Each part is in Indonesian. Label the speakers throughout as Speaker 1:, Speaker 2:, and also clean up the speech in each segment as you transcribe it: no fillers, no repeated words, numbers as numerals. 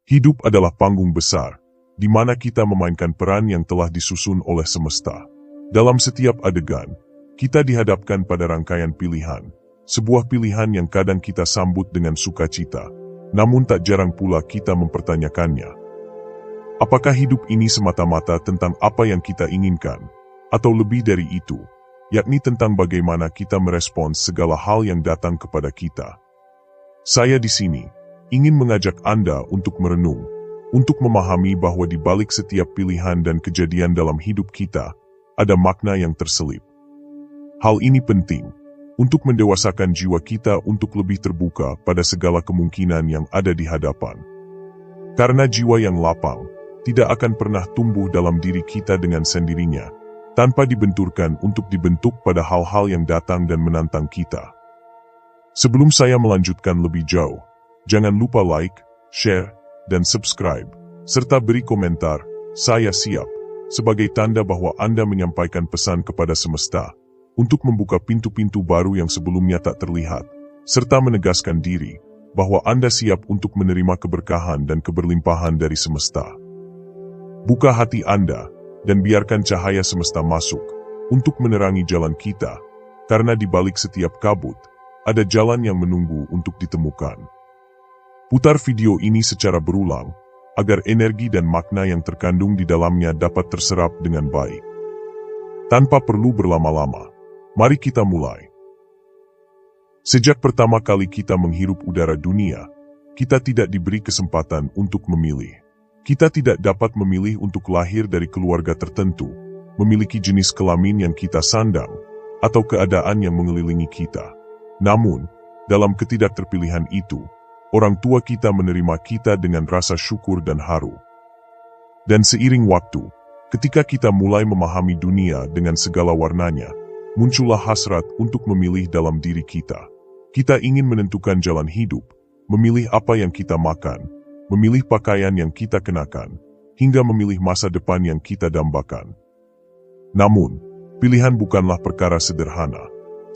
Speaker 1: Hidup adalah panggung besar, di mana kita memainkan peran yang telah disusun oleh semesta. Dalam setiap adegan, kita dihadapkan pada rangkaian pilihan, sebuah pilihan yang kadang kita sambut dengan sukacita, namun tak jarang pula kita mempertanyakannya. Apakah hidup ini semata-mata tentang apa yang kita inginkan, atau lebih dari itu, yakni tentang bagaimana kita merespons segala hal yang datang kepada kita? Saya di sini ingin mengajak Anda untuk merenung, untuk memahami bahwa di balik setiap pilihan dan kejadian dalam hidup kita, ada makna yang terselip. Hal ini penting untuk mendewasakan jiwa kita untuk lebih terbuka pada segala kemungkinan yang ada di hadapan. Karena jiwa yang lapang tidak akan pernah tumbuh dalam diri kita dengan sendirinya, tanpa dibenturkan untuk dibentuk pada hal-hal yang datang dan menantang kita. Sebelum saya melanjutkan lebih jauh, jangan lupa like, share, dan subscribe, serta beri komentar, "Saya siap," sebagai tanda bahwa Anda menyampaikan pesan kepada semesta, untuk membuka pintu-pintu baru yang sebelumnya tak terlihat, serta menegaskan diri, bahwa Anda siap untuk menerima keberkahan dan keberlimpahan dari semesta. Buka hati Anda, dan biarkan cahaya semesta masuk, untuk menerangi jalan kita, karena di balik setiap kabut, ada jalan yang menunggu untuk ditemukan. Putar video ini secara berulang, agar energi dan makna yang terkandung di dalamnya dapat terserap dengan baik. Tanpa perlu berlama-lama, mari kita mulai. Sejak pertama kali kita menghirup udara dunia, kita tidak diberi kesempatan untuk memilih. Kita tidak dapat memilih untuk lahir dari keluarga tertentu, memiliki jenis kelamin yang kita sandang, atau keadaan yang mengelilingi kita. Namun, dalam ketidakterpilihan itu, orang tua kita menerima kita dengan rasa syukur dan haru. Dan seiring waktu, ketika kita mulai memahami dunia dengan segala warnanya, muncullah hasrat untuk memilih dalam diri kita. Kita ingin menentukan jalan hidup, memilih apa yang kita makan, memilih pakaian yang kita kenakan, hingga memilih masa depan yang kita dambakan. Namun, pilihan bukanlah perkara sederhana.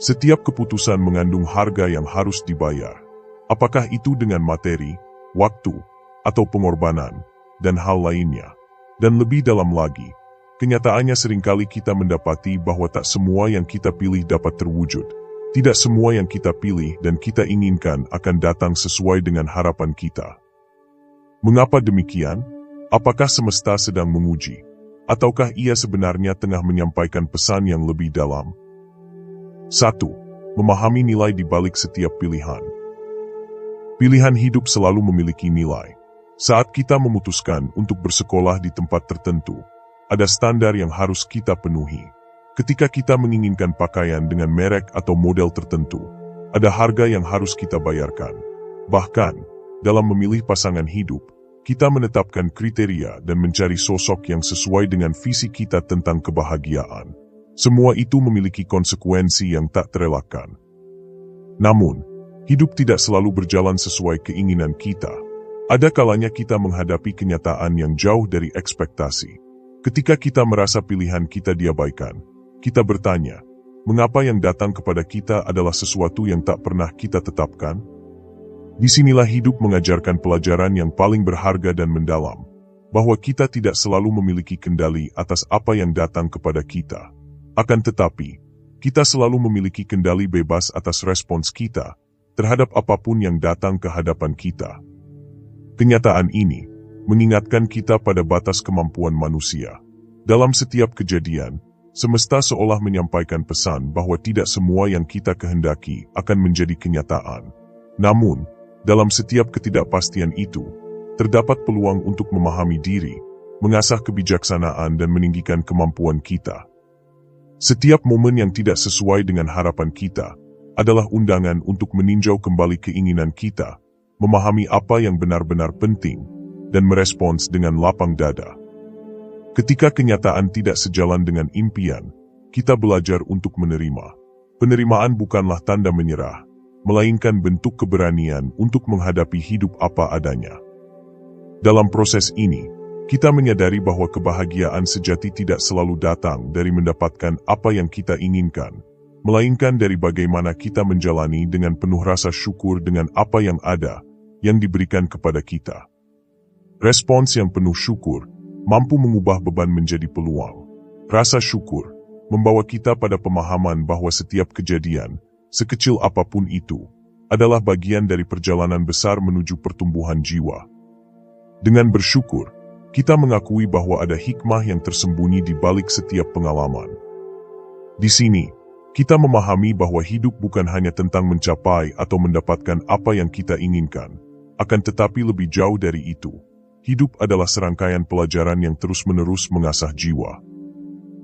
Speaker 1: Setiap keputusan mengandung harga yang harus dibayar. Apakah itu dengan materi, waktu, atau pengorbanan, dan hal lainnya. Dan lebih dalam lagi, kenyataannya seringkali kita mendapati bahwa tak semua yang kita pilih dapat terwujud. Tidak semua yang kita pilih dan kita inginkan akan datang sesuai dengan harapan kita. Mengapa demikian? Apakah semesta sedang menguji? Ataukah ia sebenarnya tengah menyampaikan pesan yang lebih dalam? 1. Memahami nilai di balik setiap pilihan. Pilihan hidup selalu memiliki nilai. Saat kita memutuskan untuk bersekolah di tempat tertentu, ada standar yang harus kita penuhi. Ketika kita menginginkan pakaian dengan merek atau model tertentu, ada harga yang harus kita bayarkan. Bahkan, dalam memilih pasangan hidup, kita menetapkan kriteria dan mencari sosok yang sesuai dengan visi kita tentang kebahagiaan. Semua itu memiliki konsekuensi yang tak terelakkan. Namun, hidup tidak selalu berjalan sesuai keinginan kita. Ada kalanya kita menghadapi kenyataan yang jauh dari ekspektasi. Ketika kita merasa pilihan kita diabaikan, kita bertanya, mengapa yang datang kepada kita adalah sesuatu yang tak pernah kita tetapkan? Disinilah hidup mengajarkan pelajaran yang paling berharga dan mendalam, bahwa kita tidak selalu memiliki kendali atas apa yang datang kepada kita. Akan tetapi, kita selalu memiliki kendali bebas atas respons kita terhadap apapun yang datang ke hadapan kita. Kenyataan ini mengingatkan kita pada batas kemampuan manusia. Dalam setiap kejadian, semesta seolah menyampaikan pesan bahwa tidak semua yang kita kehendaki akan menjadi kenyataan. Namun, dalam setiap ketidakpastian itu, terdapat peluang untuk memahami diri, mengasah kebijaksanaan dan meninggikan kemampuan kita. Setiap momen yang tidak sesuai dengan harapan kita adalah undangan untuk meninjau kembali keinginan kita, memahami apa yang benar-benar penting, dan merespons dengan lapang dada. Ketika kenyataan tidak sejalan dengan impian, kita belajar untuk menerima. Penerimaan bukanlah tanda menyerah, melainkan bentuk keberanian untuk menghadapi hidup apa adanya. Dalam proses ini, kita menyadari bahwa kebahagiaan sejati tidak selalu datang dari mendapatkan apa yang kita inginkan, melainkan dari bagaimana kita menjalani dengan penuh rasa syukur dengan apa yang ada, yang diberikan kepada kita. Respons yang penuh syukur mampu mengubah beban menjadi peluang. Rasa syukur membawa kita pada pemahaman bahwa setiap kejadian, sekecil apapun itu, adalah bagian dari perjalanan besar menuju pertumbuhan jiwa. Dengan bersyukur, kita mengakui bahwa ada hikmah yang tersembunyi di balik setiap pengalaman. Di sini, kita memahami bahwa hidup bukan hanya tentang mencapai atau mendapatkan apa yang kita inginkan, akan tetapi lebih jauh dari itu. Hidup adalah serangkaian pelajaran yang terus-menerus mengasah jiwa.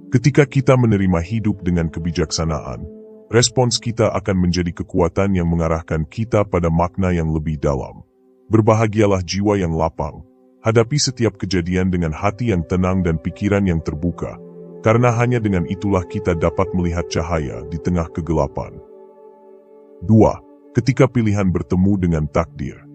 Speaker 1: Ketika kita menerima hidup dengan kebijaksanaan, respons kita akan menjadi kekuatan yang mengarahkan kita pada makna yang lebih dalam. Berbahagialah jiwa yang lapang, hadapi setiap kejadian dengan hati yang tenang dan pikiran yang terbuka, karena hanya dengan itulah kita dapat melihat cahaya di tengah kegelapan. 2. Ketika pilihan bertemu dengan takdir.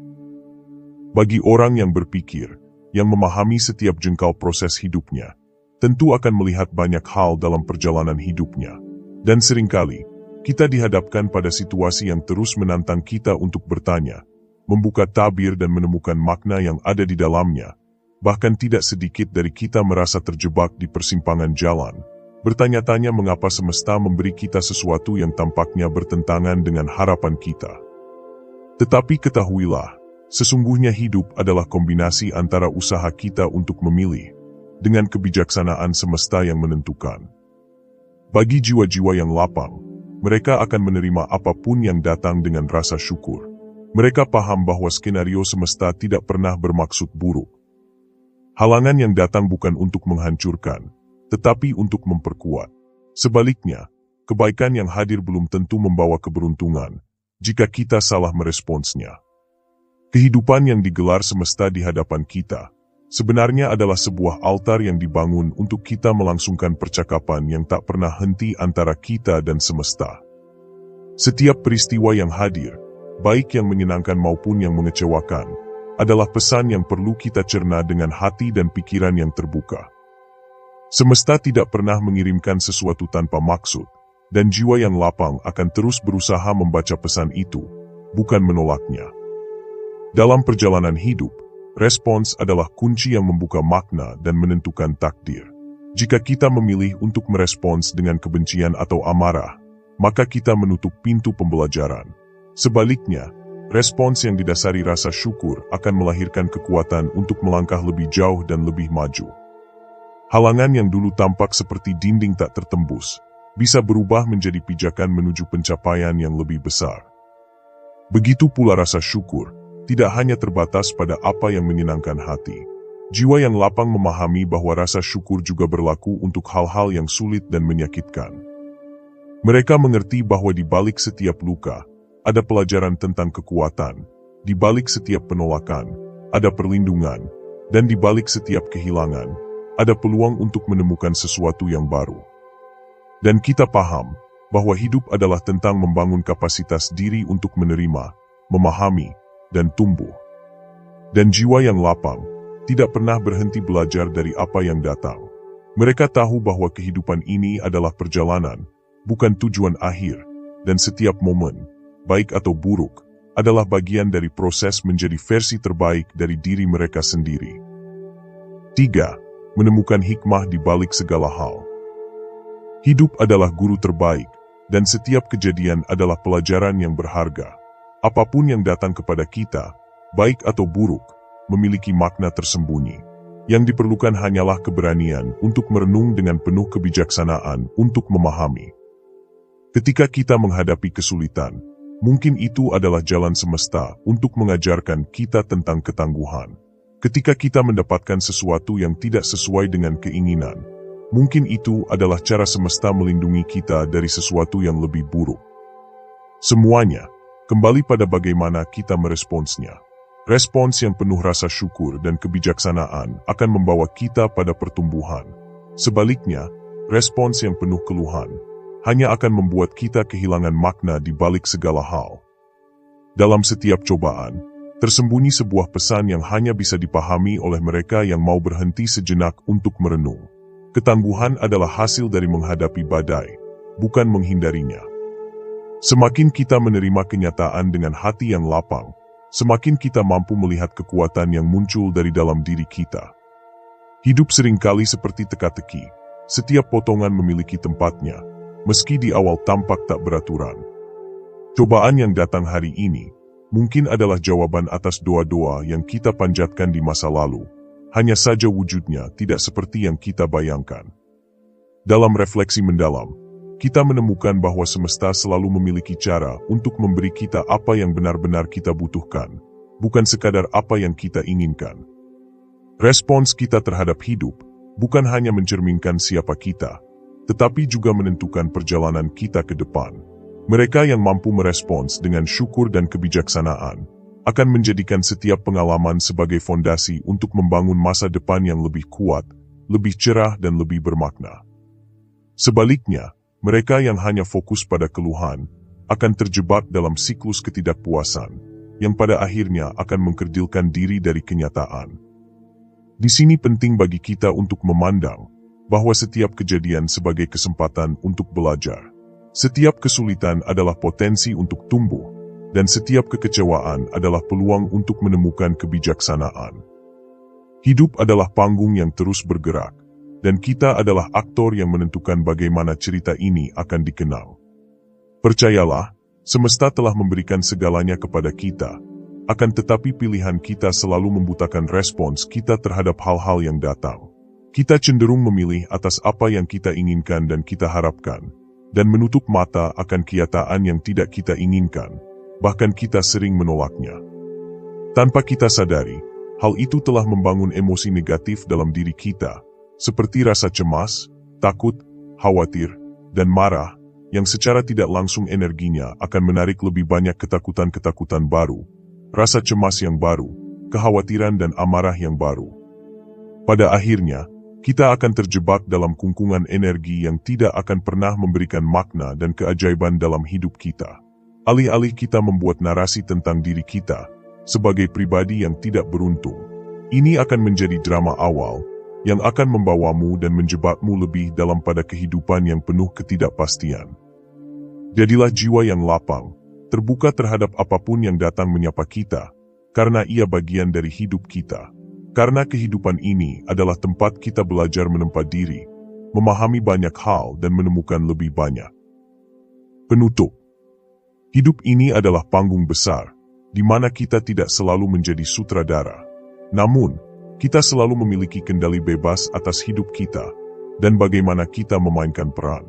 Speaker 1: Bagi orang yang berpikir, yang memahami setiap jengkal proses hidupnya, tentu akan melihat banyak hal dalam perjalanan hidupnya. Dan seringkali, kita dihadapkan pada situasi yang terus menantang kita untuk bertanya, membuka tabir dan menemukan makna yang ada di dalamnya. Bahkan tidak sedikit dari kita merasa terjebak di persimpangan jalan, bertanya-tanya mengapa semesta memberi kita sesuatu yang tampaknya bertentangan dengan harapan kita. Tetapi ketahuilah, sesungguhnya hidup adalah kombinasi antara usaha kita untuk memilih, dengan kebijaksanaan semesta yang menentukan. Bagi jiwa-jiwa yang lapang, mereka akan menerima apapun yang datang dengan rasa syukur. Mereka paham bahwa skenario semesta tidak pernah bermaksud buruk. Halangan yang datang bukan untuk menghancurkan, tetapi untuk memperkuat. Sebaliknya, kebaikan yang hadir belum tentu membawa keberuntungan, jika kita salah meresponsnya. Kehidupan yang digelar semesta di hadapan kita, sebenarnya adalah sebuah altar yang dibangun untuk kita melangsungkan percakapan yang tak pernah henti antara kita dan semesta. Setiap peristiwa yang hadir, baik yang menyenangkan maupun yang mengecewakan, adalah pesan yang perlu kita cerna dengan hati dan pikiran yang terbuka. Semesta tidak pernah mengirimkan sesuatu tanpa maksud, dan jiwa yang lapang akan terus berusaha membaca pesan itu, bukan menolaknya. Dalam perjalanan hidup, respons adalah kunci yang membuka makna dan menentukan takdir. Jika kita memilih untuk merespons dengan kebencian atau amarah, maka kita menutup pintu pembelajaran. Sebaliknya, respons yang didasari rasa syukur akan melahirkan kekuatan untuk melangkah lebih jauh dan lebih maju. Halangan yang dulu tampak seperti dinding tak tertembus, bisa berubah menjadi pijakan menuju pencapaian yang lebih besar. Begitu pula rasa syukur, tidak hanya terbatas pada apa yang menyenangkan hati. Jiwa yang lapang memahami bahwa rasa syukur juga berlaku untuk hal-hal yang sulit dan menyakitkan. Mereka mengerti bahwa di balik setiap luka, ada pelajaran tentang kekuatan, di balik setiap penolakan, ada perlindungan, dan di balik setiap kehilangan, ada peluang untuk menemukan sesuatu yang baru. Dan kita paham bahwa hidup adalah tentang membangun kapasitas diri untuk menerima, memahami, dan tumbuh. Dan jiwa yang lapang tidak pernah berhenti belajar dari apa yang datang. Mereka tahu bahwa kehidupan ini adalah perjalanan, bukan tujuan akhir, dan setiap momen, baik atau buruk, adalah bagian dari proses menjadi versi terbaik dari diri mereka sendiri. 3. Menemukan hikmah di balik segala hal. Hidup adalah guru terbaik, dan setiap kejadian adalah pelajaran yang berharga. Apapun yang datang kepada kita, baik atau buruk, memiliki makna tersembunyi. Yang diperlukan hanyalah keberanian untuk merenung dengan penuh kebijaksanaan untuk memahami. Ketika kita menghadapi kesulitan, mungkin itu adalah jalan semesta untuk mengajarkan kita tentang ketangguhan. Ketika kita mendapatkan sesuatu yang tidak sesuai dengan keinginan, mungkin itu adalah cara semesta melindungi kita dari sesuatu yang lebih buruk. Semuanya kembali pada bagaimana kita meresponsnya. Respons yang penuh rasa syukur dan kebijaksanaan akan membawa kita pada pertumbuhan. Sebaliknya, respons yang penuh keluhan hanya akan membuat kita kehilangan makna di balik segala hal. Dalam setiap cobaan, tersembunyi sebuah pesan yang hanya bisa dipahami oleh mereka yang mau berhenti sejenak untuk merenung. Ketangguhan adalah hasil dari menghadapi badai, bukan menghindarinya. Semakin kita menerima kenyataan dengan hati yang lapang, semakin kita mampu melihat kekuatan yang muncul dari dalam diri kita. Hidup seringkali seperti teka-teki, setiap potongan memiliki tempatnya, meski di awal tampak tak beraturan. Cobaan yang datang hari ini, mungkin adalah jawaban atas doa-doa yang kita panjatkan di masa lalu, hanya saja wujudnya tidak seperti yang kita bayangkan. Dalam refleksi mendalam, kita menemukan bahwa semesta selalu memiliki cara untuk memberi kita apa yang benar-benar kita butuhkan, bukan sekadar apa yang kita inginkan. Respons kita terhadap hidup bukan hanya mencerminkan siapa kita, tetapi juga menentukan perjalanan kita ke depan. Mereka yang mampu merespons dengan syukur dan kebijaksanaan akan menjadikan setiap pengalaman sebagai fondasi untuk membangun masa depan yang lebih kuat, lebih cerah dan lebih bermakna. Sebaliknya, mereka yang hanya fokus pada keluhan akan terjebak dalam siklus ketidakpuasan yang pada akhirnya akan mengkerdilkan diri dari kenyataan. Di sini penting bagi kita untuk memandang bahwa setiap kejadian sebagai kesempatan untuk belajar. Setiap kesulitan adalah potensi untuk tumbuh, dan setiap kekecewaan adalah peluang untuk menemukan kebijaksanaan. Hidup adalah panggung yang terus bergerak, dan kita adalah aktor yang menentukan bagaimana cerita ini akan dikenal. Percayalah, semesta telah memberikan segalanya kepada kita, akan tetapi pilihan kita selalu membutakan respons kita terhadap hal-hal yang datang. Kita cenderung memilih atas apa yang kita inginkan dan kita harapkan, dan menutup mata akan kenyataan yang tidak kita inginkan, bahkan kita sering menolaknya. Tanpa kita sadari, hal itu telah membangun emosi negatif dalam diri kita, seperti rasa cemas, takut, khawatir, dan marah, yang secara tidak langsung energinya akan menarik lebih banyak ketakutan-ketakutan baru, rasa cemas yang baru, kekhawatiran dan amarah yang baru. Pada akhirnya, kita akan terjebak dalam kungkungan energi yang tidak akan pernah memberikan makna dan keajaiban dalam hidup kita. Alih-alih kita membuat narasi tentang diri kita sebagai pribadi yang tidak beruntung, ini akan menjadi drama awal yang akan membawamu dan menjebakmu lebih dalam pada kehidupan yang penuh ketidakpastian. Jadilah jiwa yang lapang, terbuka terhadap apapun yang datang menyapa kita, karena ia bagian dari hidup kita. Karena kehidupan ini adalah tempat kita belajar menempa diri, memahami banyak hal dan menemukan lebih banyak. Penutup. Hidup ini adalah panggung besar, di mana kita tidak selalu menjadi sutradara. Namun, kita selalu memiliki kendali bebas atas hidup kita, dan bagaimana kita memainkan peran.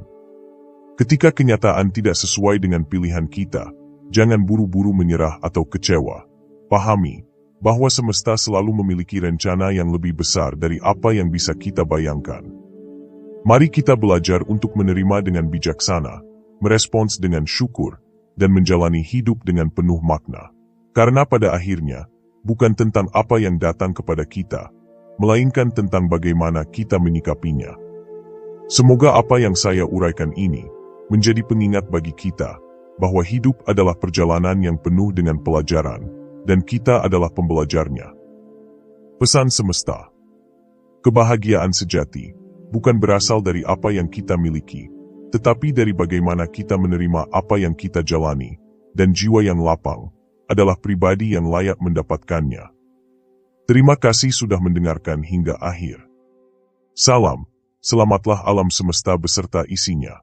Speaker 1: Ketika kenyataan tidak sesuai dengan pilihan kita, jangan buru-buru menyerah atau kecewa. Pahami bahwa semesta selalu memiliki rencana yang lebih besar dari apa yang bisa kita bayangkan. Mari kita belajar untuk menerima dengan bijaksana, merespons dengan syukur, dan menjalani hidup dengan penuh makna. Karena pada akhirnya, bukan tentang apa yang datang kepada kita, melainkan tentang bagaimana kita menyikapinya. Semoga apa yang saya uraikan ini menjadi pengingat bagi kita bahwa hidup adalah perjalanan yang penuh dengan pelajaran, dan kita adalah pembelajarnya. Pesan semesta. Kebahagiaan sejati bukan berasal dari apa yang kita miliki, tetapi dari bagaimana kita menerima apa yang kita jalani, dan jiwa yang lapang adalah pribadi yang layak mendapatkannya. Terima kasih sudah mendengarkan hingga akhir. Salam, selamatlah alam semesta beserta isinya.